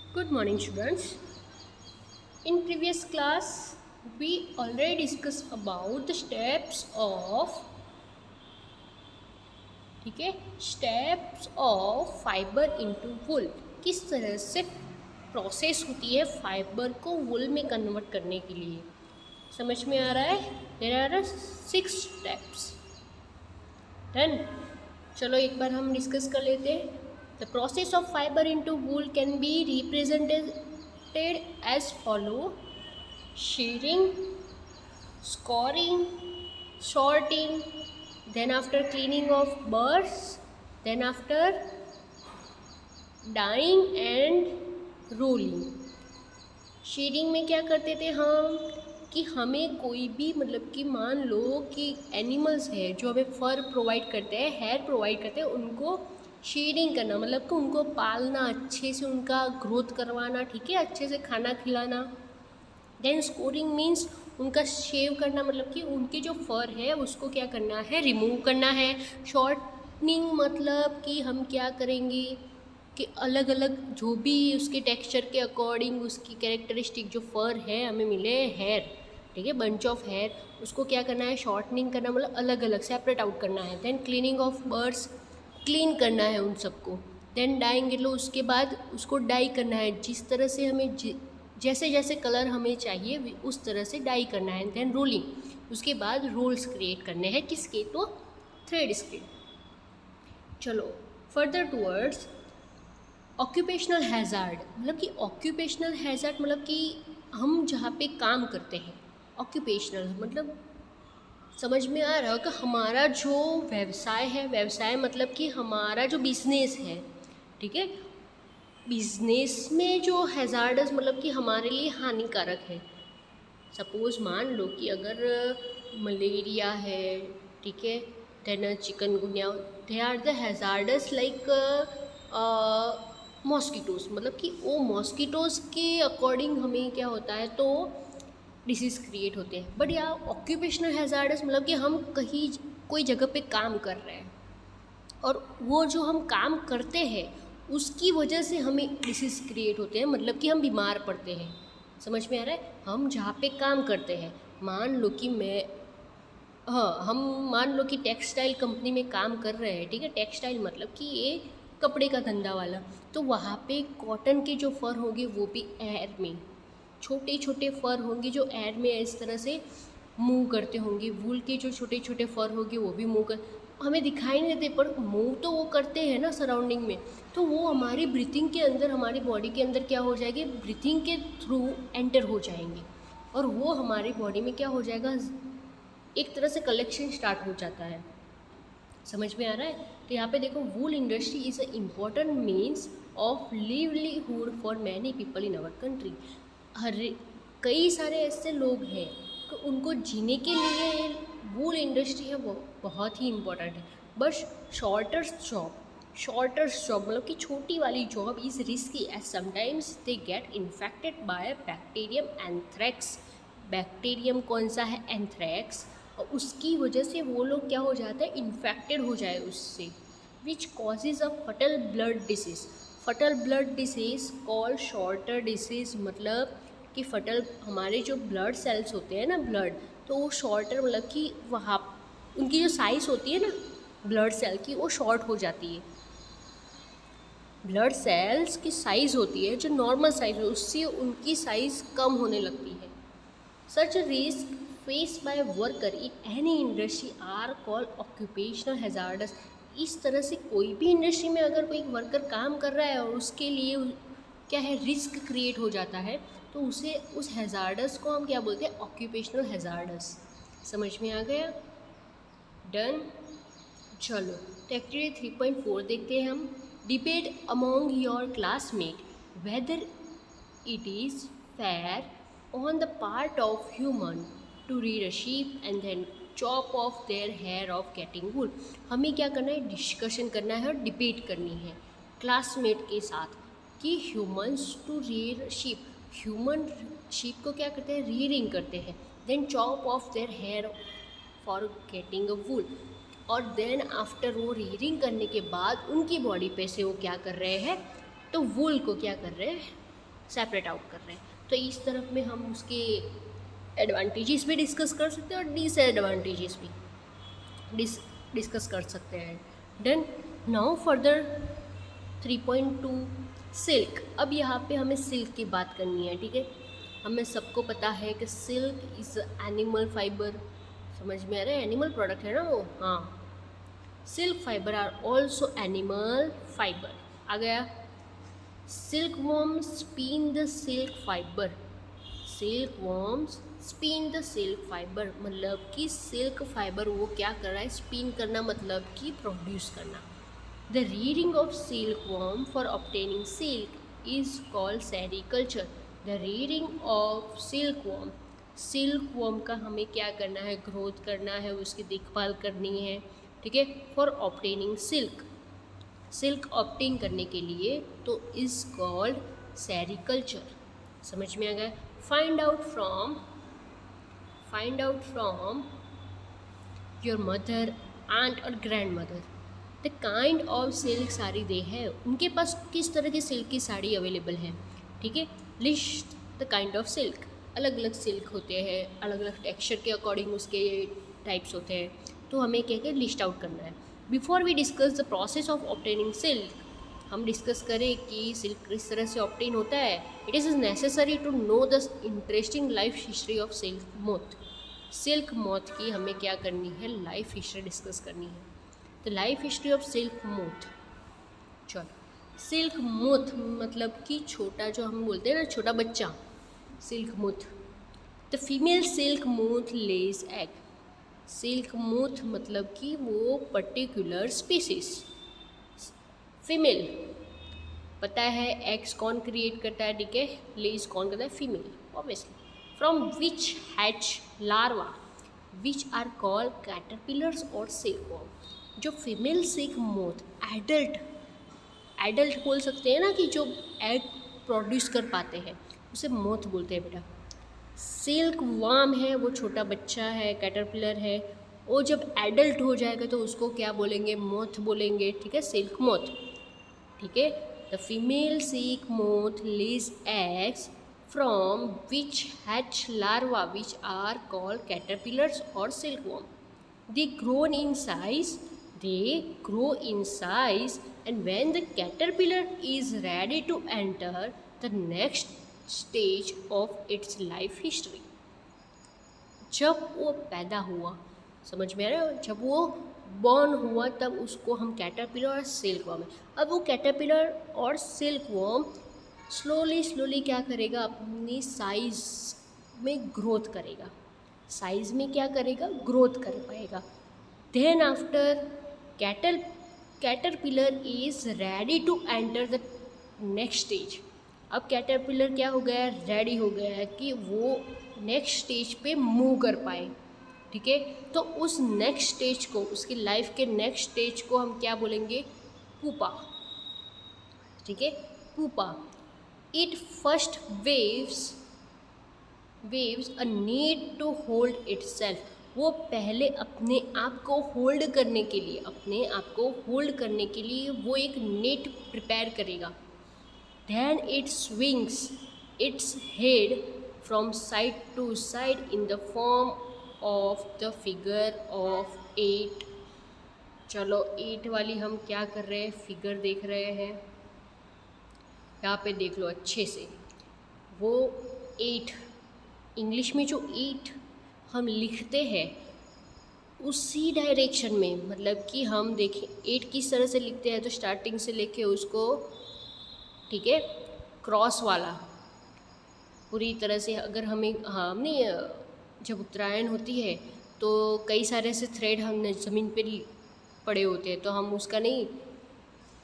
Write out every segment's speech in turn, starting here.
Good morning, students. In previous class, we already discussed about the steps of fibre into wool. किस तरह से process होती है fibre को वुल में कन्वर्ट करने के लिए। समझ में आ रहा है? There are 6 steps. डन। चलो एक बार हम डिस्कस कर लेते हैं। The process of fibre into wool can be represented as follow: shearing, scoring, sorting, then after cleaning of burrs, then after dyeing and rolling। Shearing में क्या करते थे हम कि हमें कोई भी मतलब कि मान लो कि एनिमल्स है जो हमें फर प्रोवाइड करते हैं, हेयर प्रोवाइड करते हैं, उनको शेडिंग करना मतलब कि उनको पालना, अच्छे से उनका ग्रोथ करवाना, ठीक है, अच्छे से खाना खिलाना। देन स्कोरिंग मीन्स उनका शेव करना, मतलब कि उनके जो फर है उसको क्या करना है, रिमूव करना है। शॉर्टनिंग मतलब कि हम क्या करेंगे कि अलग अलग जो भी उसके टेक्सचर के अकॉर्डिंग उसकी कैरेक्टरिस्टिक जो फर है हमें मिले हेयर, ठीक है, बंच ऑफ हेयर, उसको क्या करना है, शॉर्टनिंग करना मतलब अलग अलग सेपरेट आउट करना है। Then cleaning of birds, clean करना है उन सबको। देन डाइंग, लो उसके बाद उसको डाई करना है, जिस तरह से हमें जैसे जैसे कलर हमें चाहिए उस तरह से डाई करना है। देन रोलिंग, उसके बाद रोल्स क्रिएट करने हैं, किसके, तो थ्रेड्स के। चलो फर्दर टूवर्ड्स ऑक्यूपेशनल हैज़ार्ड, मतलब कि ऑक्यूपेशनल हैज़ार्ड मतलब कि हम जहाँ पे काम करते हैं, ऑक्यूपेशनल मतलब समझ में आ रहा है कि हमारा जो व्यवसाय है, व्यवसाय मतलब कि हमारा जो बिजनेस है, ठीक है, बिजनेस में जो हैज़ार्डस मतलब कि हमारे लिए हानिकारक है। सपोज़ मान लो कि अगर मलेरिया है, ठीक है, then chikungunya, they are the hazards like mosquitoes, मतलब कि वो मॉस्किटोज़ के अकॉर्डिंग हमें क्या होता है तो डिसीज़ क्रिएट होते हैं। बट या ऑक्यूपेशनल हैज़ार्डस मतलब कि हम कहीं कोई जगह पे काम कर रहे हैं और वो जो हम काम करते हैं उसकी वजह से हमें डिसीज़ क्रिएट होते हैं, मतलब कि हम बीमार पड़ते हैं। समझ में आ रहा है? हम जहाँ पे काम करते हैं, मान लो कि हम मान लो कि टेक्सटाइल कंपनी में काम कर रहे हैं, ठीक है, टेक्सटाइल मतलब कि ये कपड़े का धंधा वाला, तो वहाँ पे कॉटन के जो फर होंगे वो भी एयर में, छोटे छोटे फर होंगे जो एयर में इस तरह से मूव करते होंगे। वूल के जो छोटे छोटे फर होंगे वो भी मूव कर, हमें दिखाई नहीं देते पर मूव तो वो करते हैं ना सराउंडिंग में, तो वो हमारी ब्रीथिंग के अंदर, हमारी बॉडी के अंदर क्या हो जाएगी, ब्रीथिंग के थ्रू एंटर हो जाएंगे और वो हमारी बॉडी में क्या हो जाएगा, एक तरह से कलेक्शन स्टार्ट हो जाता है। समझ में आ रहा है? तो यहाँ पे देखो, wool industry is a important means of livelihood for many people in our country. हर कई सारे ऐसे लोग हैं कि उनको जीने के लिए वूल इंडस्ट्री है वो बहुत ही इम्पोर्टेंट है। बस शॉर्टर्स जॉब मतलब कि छोटी वाली job is risky as sometimes they get infected by bacterium anthrax. Bacterium कौन सा है, एंथ्रेक्स, और उसकी वजह से वो लोग क्या हो जाता है, इन्फेक्टेड हो जाए उससे, विच कॉजेज अ फटल ब्लड डिसीज़। फटल blood disease called shorter disease, मतलब कि फटल हमारे जो ब्लड सेल्स होते हैं ना, ब्लड, तो वो शॉर्टर मतलब कि वहाँ उनकी जो साइज़ होती है ना ब्लड सेल की, वो शॉर्ट हो जाती है। ब्लड सेल्स की साइज़ होती है जो नॉर्मल साइज़ है उससे उनकी साइज़ कम होने लगती है। Such risk face by worker in any industry are called occupational hazards. इस तरह से कोई भी इंडस्ट्री में अगर कोई वर्कर काम कर रहा है और उसके लिए क्या है, रिस्क क्रिएट हो जाता है, तो उसे उस हैज़ार्डस को हम क्या बोलते हैं, ऑक्यूपेशनल हैज़ार्डस। समझ में आ गया? डन। चलो तो एक्टिविटी 3.4 देखते हैं हम। Debate among your classmate whether it is fair on the part of human to rear a sheep and then chop off their hair of getting wool. हमें क्या करना है, डिस्कशन करना है और डिबेट करनी है क्लासमेट के साथ कि humans to rear sheep, human sheep को क्या करते हैं, रीडिंग करते हैं, then chop off their hair for getting a wool, और देन आफ्टर वो रीडिंग करने के बाद उनकी बॉडी पे से वो क्या कर रहे हैं, तो वूल को क्या कर रहे हैं, सेपरेट आउट कर रहे हैं। तो इस तरफ में हम उसके एडवांटेजेस भी डिस्कस कर सकते हैं और डिसएडवांटेजेस भी डिस्कस कर सकते हैं। Then now further 3.2 silk. अब यहाँ पे हमें सिल्क की बात करनी है, ठीक है। हमें सबको पता है कि सिल्क इज़ एनिमल फाइबर। समझ में आ रहा है, एनिमल प्रोडक्ट है ना वो, हाँ। Silk fibre are also animal fibre. आ गया। Silkworm spin the silk fibre. Silkworms spin the silk fibre, मतलब कि सिल्क फाइबर वो क्या कर रहा है, स्पिन करना, मतलब कि प्रोड्यूस करना। The reading of silk worm for obtaining silk is called sericulture. The reading of silk worm का हमें क्या करना है, ग्रोथ करना है, उसकी देखभाल करनी है, ठीक है, फॉर ऑब्टेनिंग सिल्क ऑब्टेन करने के लिए, तो इज कॉल्ड सेरीकल्चर। समझ में आ गया। Find out from your mother, aunt और grandmother the kind of silk sari they है, उनके पास किस तरह की सिल्क की साड़ी अवेलेबल है, ठीक है। List the kind of silk. अलग अलग सिल्क होते हैं, अलग अलग टेक्सचर के अकॉर्डिंग उसके टाइप्स होते हैं, तो हमें क्या क्या लिस्ट आउट करना है। Before we discuss the process of obtaining silk, हम डिस्कस करें कि सिल्क किस तरह से ऑब्टेन होता है, it is necessary to know the interesting life history of silk moth. Silk moth की हमें क्या करनी है, लाइफ हिस्ट्री डिस्कस करनी है। The life history of silk moth. चलो, सिल्क मोथ मतलब कि छोटा, जो हम बोलते हैं ना, छोटा बच्चा, silk moth. The female silk moth lays egg. Silk moth मतलब कि वो पर्टिकुलर स्पीसीज, फीमेल, पता है एग्स कौन क्रिएट करता है, ठीक है, लेज कौन करता है, female obviously. From which hatch larva which are called caterpillars और सिल्कवॉर्म। जो फीमेल सिल्क मोथ एडल्ट बोल सकते हैं ना, कि जो एग प्रोड्यूस कर पाते हैं, उसे मोथ बोलते हैं बेटा। सिल्क वार्म है, वो छोटा बच्चा है, कैटरपिलर है, वो जब एडल्ट हो जाएगा तो उसको क्या बोलेंगे, मोथ बोलेंगे, ठीक है, सिल्क मोथ, ठीक है। The female silk moth lays eggs from which hatch larva which are called caterpillars और silkworm. They grow in size and when the caterpillar is ready to enter the next stage of its life history, जब वो पैदा हुआ, समझ में आ रहा है, जब वो बॉर्न हुआ तब उसको हम कैटरपिलर और सिल्कवॉर्म है। अब वो कैटरपिलर और सिल्कवॉर्म स्लोली क्या करेगा, अपनी साइज में ग्रोथ करेगा, साइज में क्या करेगा, ग्रोथ कर पाएगा। Then after caterpillar is ready to enter the next stage. अब कैटरपिलर क्या हो गया, रेडी हो गया है कि वो नेक्स्ट स्टेज पे मूव कर पाए, ठीक है। तो उस नेक्स्ट स्टेज को, उसकी लाइफ के नेक्स्ट स्टेज को हम क्या बोलेंगे, पुपा, ठीक है, pupa. It first weaves a need to hold itself. वो पहले अपने आप को होल्ड करने के लिए वो एक नेट प्रिपेयर करेगा। Then it swings its head from side to side in the form of the figure of 8। चलो 8 वाली हम क्या कर रहे हैं, फिगर देख रहे हैं, यहाँ पे देख लो अच्छे से। वो 8 इंग्लिश में जो 8 हम लिखते हैं उसी डायरेक्शन में, मतलब कि हम देखें 8 किस तरह से लिखते हैं, तो स्टार्टिंग से लेके उसको, ठीक है, क्रॉस वाला पूरी तरह से, अगर हमें हमने जब उत्तरायण होती है तो कई सारे ऐसे थ्रेड हमने ज़मीन पे पड़े होते हैं, तो हम उसका नहीं,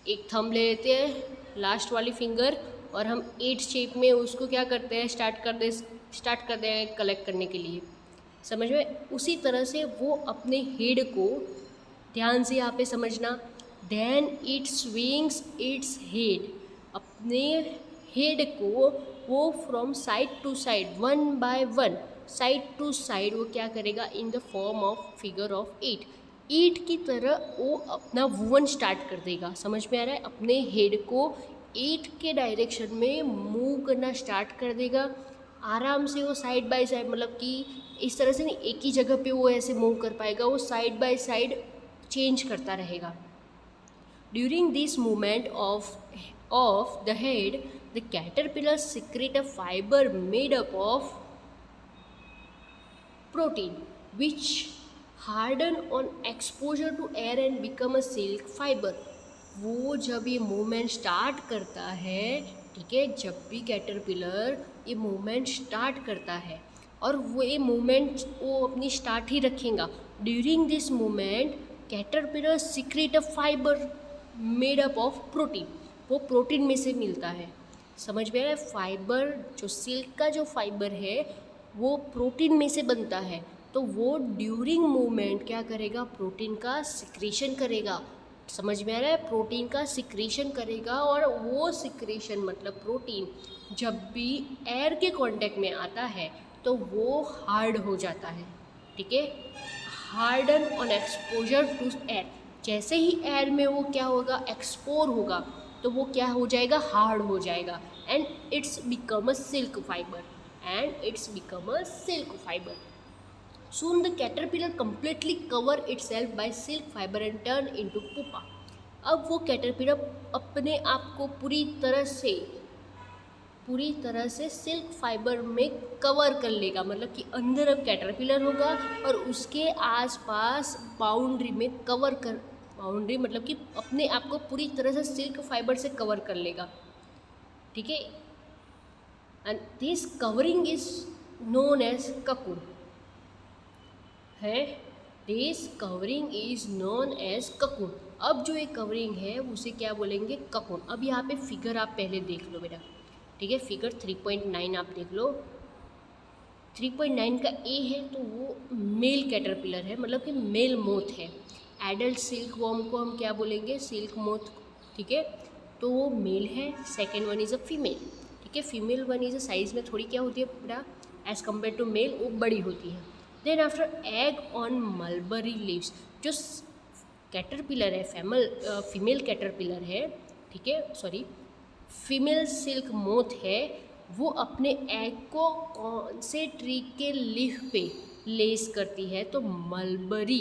एक थंब ले लेते हैं लास्ट वाली फिंगर और हम 8 शेप में उसको क्या करते हैं, स्टार्ट करते हैं कलेक्ट करने के लिए, समझ में। उसी तरह से वो अपने हेड को, ध्यान से यहाँ पे समझना, then it swings its head, अपने हेड को वो from side to side, 1 by 1 side to side वो क्या करेगा, in the form of figure of 8 की तरह वो अपना मूवमेंट स्टार्ट कर देगा। समझ में आ रहा है, अपने हेड को 8 के डायरेक्शन में मूव करना स्टार्ट कर देगा। आराम से वो साइड बाय साइड, मतलब कि इस तरह से नहीं एक ही जगह पे वो ऐसे मूव कर पाएगा, वो साइड बाय साइड चेंज करता रहेगा। During this movement of the head, the caterpillar secrete a fiber made up of protein which harden on exposure to air and become a silk fiber। वो जब ये movement start करता है, ठीक है, जब भी कैटरपिलर ये मूवमेंट स्टार्ट करता है और वो ये मूवमेंट वो अपनी स्टार्ट ही रखेगा, during this movement caterpillar secret a fibre made up of protein. वो प्रोटीन में से मिलता है। समझ में आया? फाइबर जो सिल्क का जो फाइबर है वो प्रोटीन में से बनता है, तो वो ड्यूरिंग मूवमेंट क्या करेगा, प्रोटीन का सिक्रेशन करेगा। समझ में आ रहा है? प्रोटीन का सिक्रेशन करेगा, और वो सिक्रेशन मतलब प्रोटीन जब भी एयर के कांटेक्ट में आता है तो वो हार्ड हो जाता है। ठीक है, harden on exposure to air. जैसे ही एयर में वो क्या होगा, एक्सपोर होगा, तो वो क्या हो जाएगा, हार्ड हो जाएगा, and it's become a silk fibre, Soon the caterpillar completely cover itself by silk fiber and turn into pupa। अब वो कैटरपिलर अपने आप को पूरी तरह से सिल्क फाइबर में कवर कर लेगा, मतलब कि अंदर अब कैटरपिलर होगा और उसके आसपास बाउंड्री मतलब कि अपने आप को पूरी तरह से सिल्क फाइबर से कवर कर लेगा। ठीक है, and this covering is known as cocoon है। This covering is known as cocoon. अब जो ये कवरिंग है उसे क्या बोलेंगे, ककून। अब यहाँ पे फिगर आप पहले देख लो बेटा, ठीक है, फिगर 3.9 आप देख लो। 3.9 का ए है तो वो मेल कैटरपिलर है, मतलब कि मेल मोथ है। एडल्ट सिल्क वॉर्म को हम क्या बोलेंगे, सिल्क मोथ। ठीक है, तो वो मेल है। Second one is a female. ठीक है, female one is a size में थोड़ी क्या होती है बेटा, एज़ कम्पेयर टू मेल वो बड़ी होती है। Then after egg on mulberry leaves, जो कैटरपिलर है, फीमेल कैटरपिलर है, ठीक है, सॉरी फीमेल सिल्क मोथ है, वो अपने एग को कौन से ट्री के लीफ पे लेस करती है, तो मलबरी,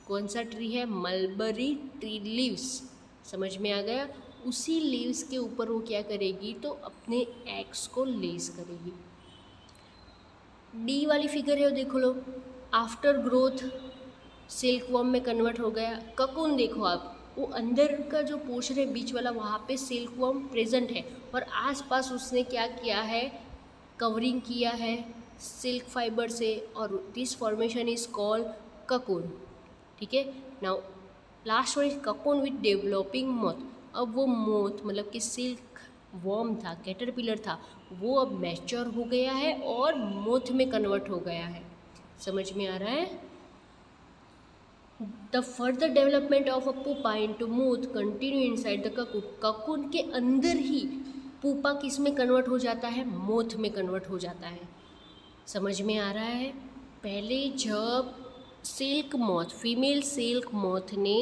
कौन सा ट्री है, मलबरी ट्री लीव्स। समझ में आ गया? उसी लीव्स के ऊपर वो क्या करेगी, तो अपने एग्स को लेस करेगी। डी वाली फिगर है वो देख लो, आफ्टर ग्रोथ सिल्क वॉर्म में कन्वर्ट हो गया। ककून देखो आप, वो अंदर का जो पोर्शन है बीच वाला, वहाँ पे सिल्क वॉर्म प्रेजेंट है और आसपास उसने क्या किया है, कवरिंग किया है सिल्क फाइबर से, और this formation is called cocoon. ठीक है, now last one is cocoon with developing moth. अब वो मोथ मतलब कि सिल्क वॉर्म था, कैटरपिलर था, वो अब मैच्योर हो गया है और मोथ में कन्वर्ट हो गया है। समझ में आ रहा है? The further development of a pupa into moth continue inside the cocoon. Cocoon के अंदर ही पुपा किस में कन्वर्ट हो जाता है, मोथ में कन्वर्ट हो जाता है। समझ में आ रहा है? पहले जब silk moth, female silk moth ने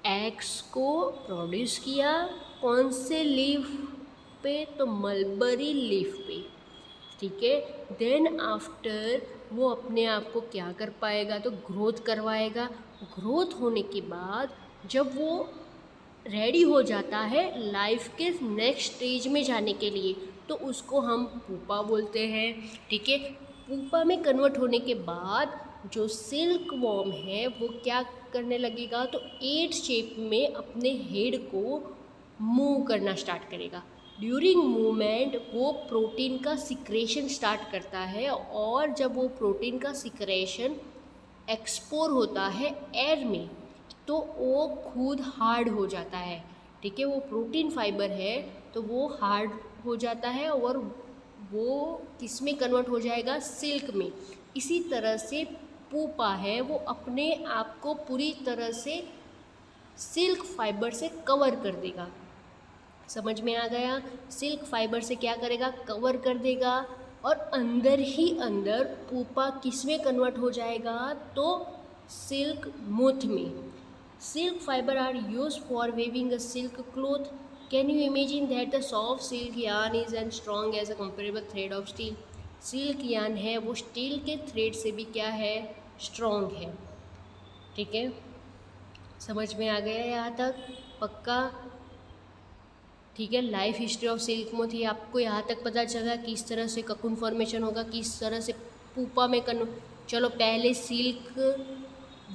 एग्स को प्रोड्यूस किया, कौन से लीफ पे, तो मलबरी लीफ पे। ठीक है, देन आफ्टर वो अपने आप को क्या कर पाएगा, तो ग्रोथ करवाएगा। ग्रोथ होने के बाद जब वो रेडी हो जाता है लाइफ के नेक्स्ट स्टेज में जाने के लिए, तो उसको हम पुपा बोलते हैं। ठीक है, पुपा में कन्वर्ट होने के बाद जो सिल्क वॉर्म है वो क्या करने लगेगा, तो 8 शेप में अपने हेड को मूव करना स्टार्ट करेगा। ड्यूरिंग मूवमेंट वो प्रोटीन का सिक्रेशन स्टार्ट करता है, और जब वो प्रोटीन का सिक्रेशन एक्सपोर होता है एयर में, तो वो खुद हार्ड हो जाता है। ठीक है, वो प्रोटीन फाइबर है तो वो हार्ड हो जाता है और वो किस में कन्वर्ट हो जाएगा, सिल्क में। इसी तरह से पुपा है वो अपने आप को पूरी तरह से सिल्क फाइबर से कवर कर देगा। समझ में आ गया? सिल्क फाइबर से क्या करेगा, कवर कर देगा, और अंदर ही अंदर पुपा किस में कन्वर्ट हो जाएगा, तो सिल्क मोथ में। Silk fibre are use for weaving a silk cloth. Can you imagine that the soft silk yarn is as strong as a comparable thread of steel? Silk yarn है वो steel के thread से भी क्या है, strong है। ठीक है, समझ में आ गया यहाँ तक? पक्का? ठीक है, life history of silk moth ही आपको यहाँ तक पता चला किस तरह से ककून फॉर्मेशन होगा, किस तरह से पुपा में चलो पहले सिल्क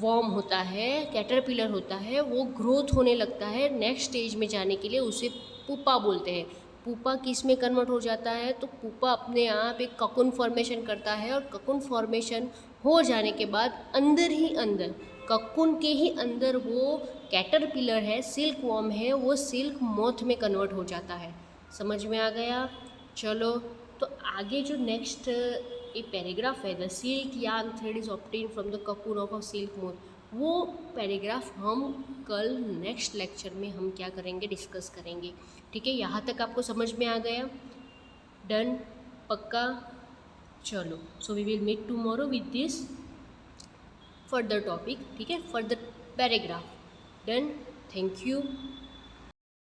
वॉर्म होता है, कैटरपिलर होता है, वो ग्रोथ होने लगता है, नेक्स्ट स्टेज में जाने के लिए उसे पुपा बोलते हैं। पुपा किस में कन्वर्ट हो जाता है, तो पुपा अपने आप एक ककून फॉर्मेशन करता है और ककून फॉर्मेशन हो जाने के बाद अंदर ही अंदर, ककून के ही अंदर वो कैटरपिलर है, सिल्क वॉर्म है, वो सिल्क मोथ में कन्वर्ट हो जाता है। समझ में आ गया? चलो तो आगे जो नेक्स्ट एक पैराग्राफ है, the silk yarn thread is obtain from the cocoon of a silk moth, वो पैराग्राफ हम कल नेक्स्ट लेक्चर में हम क्या करेंगे, डिस्कस करेंगे। ठीक है, यहाँ तक आपको समझ में आ गया? डन? पक्का? चलो, so we will meet tomorrow with this further topic. ठीक है, further paragraph. Done? Thank you.